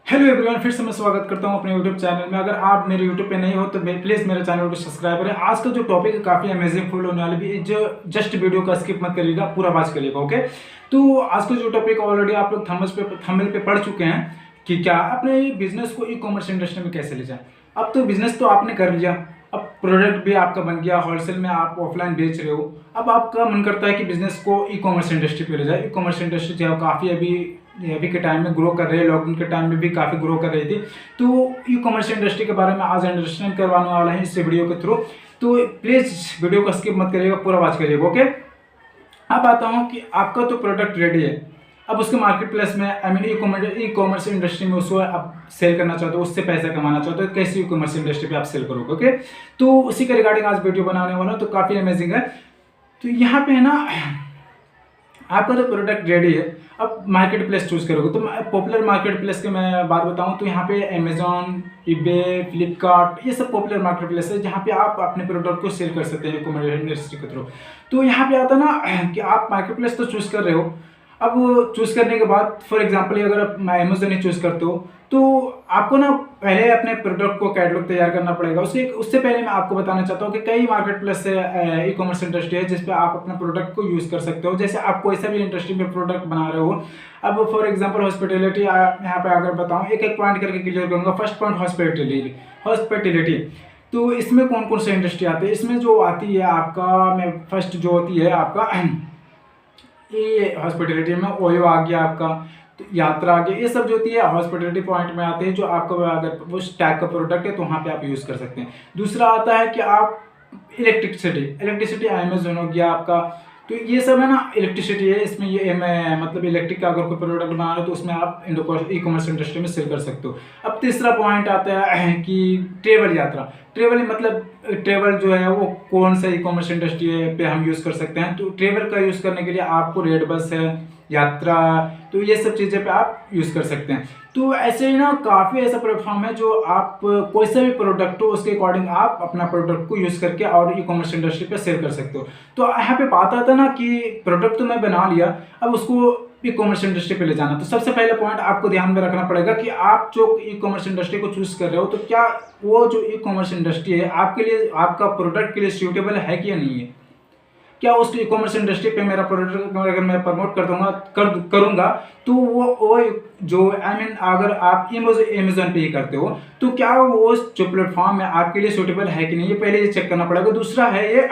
Hello everyone, फिर से मैं स्वागत करता हूं अपने यूट्यूब चैनल में। अगर आप मेरे यूट्यूब पे नहीं हो तो प्लीज़ मेरे चैनल को सब्सक्राइब करें। आज का जो टॉपिक है काफ़ी अमेजिंग फुल होने वाली भी, जो जस्ट वीडियो का स्किप मत करिएगा, पूरा वॉच करिएगा। ओके, तो आज का जो टॉपिक ऑलरेडी आप लोग थंबनेल पे पढ़ चुके हैं कि क्या अपने बिजनेस को ई कॉमर्स इंडस्ट्री में कैसे ले जाएं। अब तो बिजनेस तो आपने कर लिया, अब प्रोडक्ट भी आपका बन गया, होलसेल में आप ऑफलाइन बेच रहे हो। अब आपका मन करता है कि बिजनेस को ई कॉमर्स इंडस्ट्री पे ले जाए। ई कॉमर्स इंडस्ट्री जो है काफ़ी अभी के टाइम में ग्रो कर रही है, लॉकडाउन के टाइम में भी काफ़ी ग्रो कर रही थी। तो ई कॉमर्स इंडस्ट्री के बारे में आज अंडरस्टैंड करवाने वाला है इस वीडियो के थ्रू। तो प्लीज़ वीडियो को स्किप मत करिएगा, पूरा वॉच करिएगा। ओके, अब आता हूँ कि आपका तो प्रोडक्ट रेडी है, अब उसके मार्केट प्लेस में ई कॉमर्स इंडस्ट्री में उसको आप सेल करना चाहते हो, उससे पैसा कमाना चाहते हो, तो कैसे ई कॉमर्स इंडस्ट्री पे आप सेल करोगे। ओके, तो उसी के रिगार्डिंग आज वीडियो बनाने वाला हूँ, तो काफ़ी अमेजिंग है। तो यहाँ पे है ना, आपका तो प्रोडक्ट रेडी है, अब मार्केट प्लेस चूज करोगे। तो पॉपुलर मार्केट प्लेस की मैं बात बताऊं तो यहाँ पे अमेजॉन, ईबे, फ्लिपकार्ट, ये सब पॉपुलर मार्केट प्लेस है जहाँ पे आप अपने प्रोडक्ट को सेल कर सकते हैं ई कॉमर्स इंडस्ट्री के थ्रू। तो यहाँ पे आता ना कि आप मार्केट प्लेस तो चूज कर रहे हो। अब चूज करने के बाद फॉर एग्जांपल अगर आप अमेजोन ही चूज करते हो तो आपको ना पहले अपने प्रोडक्ट को कैटलॉग तैयार करना पड़ेगा। उससे पहले मैं आपको बताना चाहता हूँ कि कई मार्केट प्लेस से ई कॉमर्स इंडस्ट्री है जिस पे आप अपने प्रोडक्ट को यूज़ कर सकते हो। जैसे आप कोई सा भी इंडस्ट्री में प्रोडक्ट बना रहे हो, अब फॉर एग्जांपल हॉस्पिटलिटी, यहाँ पे अगर बताऊँ एक एक पॉइंट करके क्लियर करूँगा। First point hospitality. तो इसमें कौन कौन सी इंडस्ट्री आती है, इसमें जो आती है आपका, मैं फर्स्ट जो होती है आपका ये हॉस्पिटलिटी में ओयो आ गया आपका, तो यात्रा आ गया, ये सब जो होती है हॉस्पिटलिटी पॉइंट में आते हैं। जो आपको अगर उस टाइप का प्रोडक्ट है तो वहाँ पे आप यूज़ कर सकते हैं। दूसरा आता है कि आप इलेक्ट्रिसिटी अमेजोन हो गया आपका, तो ये सब है ना इलेक्ट्रिसिटी है, इसमें ये मतलब इलेक्ट्रिक का अगर कोई प्रोडक्ट बना रहे हो तो उसमें आप ई कॉमर्स इंडस्ट्री में सेल कर सकते हो। अब तीसरा पॉइंट आता है कि ट्रेवल यात्रा। ट्रेवल जो है वो कौन सा ई कॉमर्स इंडस्ट्री पे हम यूज़ कर सकते हैं। तो ट्रेवल का यूज़ करने के लिए आपको रेड बस है, यात्रा, तो ये सब चीज़ें पे आप यूज़ कर सकते हैं। तो ऐसे ही ना काफ़ी ऐसा प्लेटफॉर्म है जो आप कोई सा भी प्रोडक्ट हो उसके अकॉर्डिंग आप अपना प्रोडक्ट को यूज़ करके और ई कॉमर्स इंडस्ट्री पे सेल कर सकते हो। तो यहाँ पे बात आता है ना कि प्रोडक्ट तो मैं बना लिया, अब उसको ई कॉमर्स इंडस्ट्री पे ले जाना। तो सबसे पहले पॉइंट आपको ध्यान में रखना पड़ेगा कि आप जो ई कॉमर्स इंडस्ट्री को चूज़ कर रहे हो तो क्या वो जो ई कॉमर्स इंडस्ट्री है आपके लिए, आपका प्रोडक्ट के लिए सूटेबल है कि नहीं है। क्या उस ई कॉमर्स इंडस्ट्री पे मेरा प्रोडक्ट अगर मैं प्रमोट करूँगा तो वो जो अगर आप अमेजोन पे ही करते हो तो क्या वो जो प्लेटफॉर्म है आपके लिए सूटेबल है कि नहीं, ये पहले ये चेक करना पड़ेगा। दूसरा है ये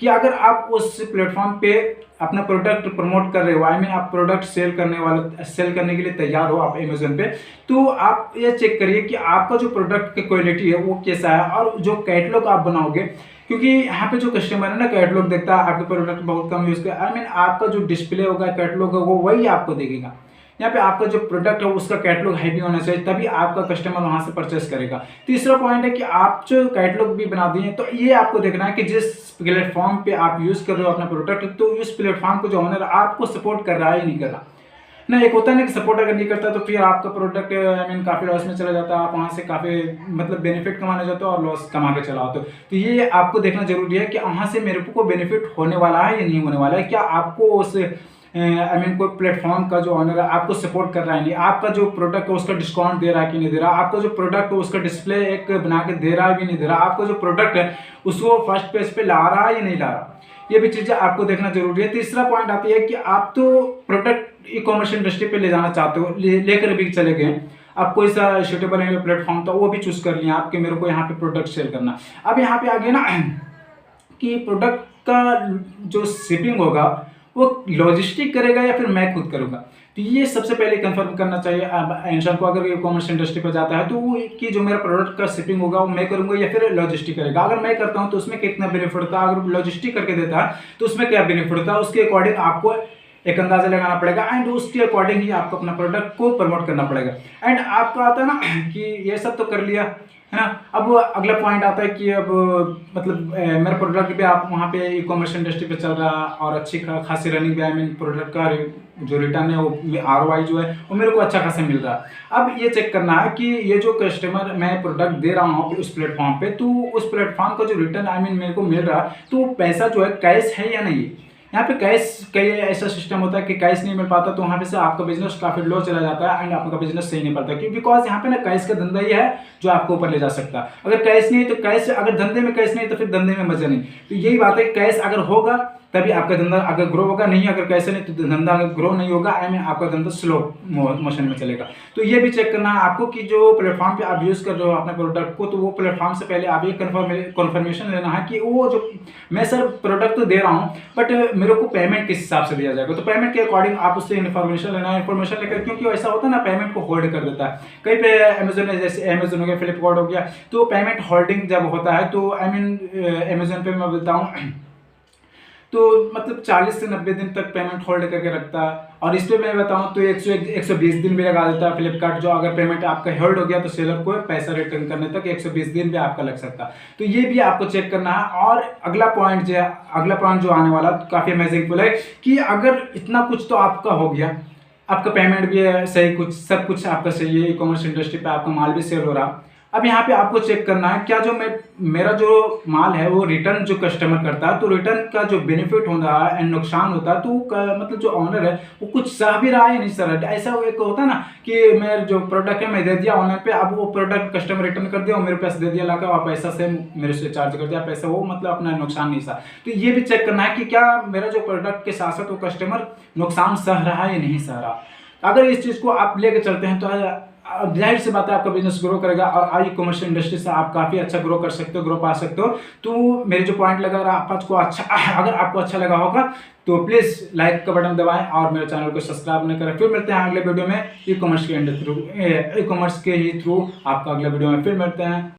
कि अगर आप उस प्लेटफॉर्म पे अपना प्रोडक्ट प्रमोट कर रहे हो, आप प्रोडक्ट सेल करने के लिए तैयार हो आप अमेजोन पे, तो आप ये चेक करिए कि आपका जो प्रोडक्ट की क्वालिटी है वो कैसा है। और जो कैटलॉग आप बनाओगे, क्योंकि यहाँ पे जो कस्टमर है ना कैटलॉग देखता है, आपके प्रोडक्ट बहुत कम यूज़ कर, आपका जो डिस्प्ले होगा कैटलॉग होगा वही आपको देखेगा। यहाँ पे आपका जो प्रोडक्ट है उसका कैटलॉग हैवी होना चाहिए, तभी आपका कस्टमर वहाँ से परचेस करेगा। तीसरा पॉइंट है कि आप जो कैटलॉग भी बना दिए तो ये आपको देखना है कि जिस प्लेटफॉर्म पे आप यूज़ कर रहे हो अपना प्रोडक्ट, तो उस प्लेटफॉर्म को जो ओनर आपको सपोर्ट कर रहा है या नहीं कर रहा ना। एक होता है ना कि सपोर्ट अगर नहीं करता तो फिर आपका प्रोडक्ट काफ़ी लॉस में चला जाता है, आप वहाँ से काफ़ी मतलब बेनिफिट कमाने जाते हो और लॉस कमा के चला आते हो। तो ये आपको देखना जरूरी है कि वहाँ से मेरे को बेनिफिट होने वाला है या नहीं होने वाला है। क्या आपको उस कोई प्लेटफॉर्म का जो ऑनर है आपको सपोर्ट कर रहा है नहीं, आपका जो प्रोडक्ट है उसका डिस्काउंट दे रहा है कि नहीं दे रहा, आपका जो प्रोडक्ट है उसका डिस्प्ले एक बना के दे रहा है भी नहीं दे रहा, आपका जो प्रोडक्ट है उसको फर्स्ट पेज पे ला रहा है या नहीं ला रहा, ये भी चीज़ें आपको देखना जरूरी है। तीसरा पॉइंट आती है कि आप तो प्रोडक्ट ई कॉमर्स इंडस्ट्री पे ले जाना चाहते हो, लेकर भी चले गए, आप कोई सा सूटेबल है प्लेटफॉर्म था वो भी चूज कर लिया आपके, मेरे को यहाँ पे प्रोडक्ट सेल करना। अब यहाँ पे आ गया ना कि प्रोडक्ट का जो शिपिंग होगा वो लॉजिस्टिक करेगा या फिर मैं खुद करूँगा। तो ये सबसे पहले कंफर्म करना चाहिए इंसान को अगर ई कॉमर्स इंडस्ट्री पर जाता है, तो वो कि जो मेरा प्रोडक्ट का शिपिंग होगा वो मैं करूँगा या फिर लॉजिस्टिक करेगा। अगर मैं करता हूँ तो उसमें कितना बेनिफिट होता है, अगर लॉजिस्टिक करके देता है तो उसमें क्या बेनिफिट होता है, उसके अकॉर्डिंग आपको एक अंदाजा लगाना पड़ेगा एंड उसके अकॉर्डिंग ही आपको अपना प्रोडक्ट को प्रमोट करना पड़ेगा। एंड आपका आता है ना कि ये सब तो कर लिया है ना। अब अगला पॉइंट आता है कि अब मतलब मेरा प्रोडक्ट भी आप वहाँ पे ई कॉमर्स इंडस्ट्री पे चल रहा है और अच्छी खासी रनिंग भी प्रोडक्ट का जो रिटर्न है वो ROI जो है वो मेरे को अच्छा खासा मिल रहा है। अब ये चेक करना है कि ये जो कस्टमर मैं प्रोडक्ट दे रहा हूँ उस प्लेटफॉर्म पे, तो उस प्लेटफॉर्म का जो रिटर्न मेरे को मिल रहा है तो पैसा जो है कैश है या नहीं है। यहाँ पे कैश कई ऐसा सिस्टम होता है कि कैश नहीं मिल पाता, तो वहाँ पे से आपका बिजनेस काफी लो चला जाता है एंड आपका बिजनेस सही नहीं पड़ता, क्यों? बिकॉज यहाँ पे ना कैश का धंधा ही है जो आपको ऊपर ले जा सकता है। अगर कैश नहीं है तो कैश, अगर धंधे में कैश नहीं तो फिर धंधे में मजा नहीं। तो यही बात है कि कैश अगर होगा तभी आपका धंधा अगर ग्रो होगा, नहीं अगर कैसे नहीं तो धंधा अगर ग्रो नहीं होगा एंड आपका धंधा स्लो मोशन में चलेगा। तो ये भी चेक करना है आपको कि जो प्लेटफॉर्म पे आप यूज कर रहे हो अपने प्रोडक्ट को, तो वो प्लेटफॉर्म से पहले आप ये कन्फर्मेशन लेना है कि वो जो मैं सर प्रोडक्ट तो दे रहा हूँ बट मेरे को पेमेंट किस हिसाब से दिया जाएगा। तो पेमेंट के अकॉर्डिंग आप उससे इन्फॉर्मेशन लेना है, इन्फॉर्मेशन लेकर, क्योंकि ऐसा होता है ना पेमेंट को होल्ड कर देता है कहीं पे। अमेजोन है, जैसे अमेजोन हो गया, फ्लिपकार्ट हो गया, तो पेमेंट होल्डिंग जब होता है तो आई मीन अमेजोन पे मैं बताऊँ तो मतलब 40 से 90 दिन तक पेमेंट होल्ड करके रखता है, और इस पे मैं बताऊं तो 120 दिन भी लगा देता है फ्लिपकार्ट। जो अगर पेमेंट आपका होल्ड हो गया तो सेलर को पैसा रिटर्न करने तक 120 दिन भी आपका लग सकता है। तो ये भी आपको चेक करना है। और अगला पॉइंट जो आने वाला काफी अमेजिंगफुल है कि अगर इतना कुछ तो आपका हो गया, आपका पेमेंट भी है सही, कुछ सब कुछ आपका सही है, ई कॉमर्स इंडस्ट्री पे आपका माल भी सेल हो रहा। अब यहाँ पे आपको चेक करना है क्या जो मेरा जो माल है वो रिटर्न जो कस्टमर करता है, तो रिटर्न का जो बेनिफिट होता है एंड नुकसान होता है, तो मतलब जो ऑनर है वो कुछ सह भी रहा है या नहीं सह रहा है। ऐसा एक होता है ना कि मैं जो प्रोडक्ट है मैं दे दिया ऑनलाइन पे, अब वो प्रोडक्ट कस्टमर रिटर्न कर दिया और मेरे पैसे दे दिया लाकर, और पैसा से मेरे से चार्ज कर दिया पैसा, वो मतलब अपना नुकसान नहीं सहा। तो ये भी चेक करना है कि क्या मेरा जो प्रोडक्ट के साथ साथ वो कस्टमर नुकसान सह रहा है या नहीं सह रहा। अगर इस चीज़ को आप लेके चलते हैं तो जाहिर सी बात है आपका बिजनेस ग्रो करेगा, और आई कमर्शियल इंडस्ट्री से आप काफ़ी अच्छा ग्रो कर सकते हो, ग्रो पा सकते हो। तो मेरे जो पॉइंट लगा अगर आपको अच्छा लगा होगा तो प्लीज़ लाइक का बटन दबाएं और मेरे चैनल को सब्सक्राइब न करें। फिर मिलते हैं अगले वीडियो में ई कॉमर्स के ही थ्रू आपका अगले वीडियो में फिर मिलते हैं।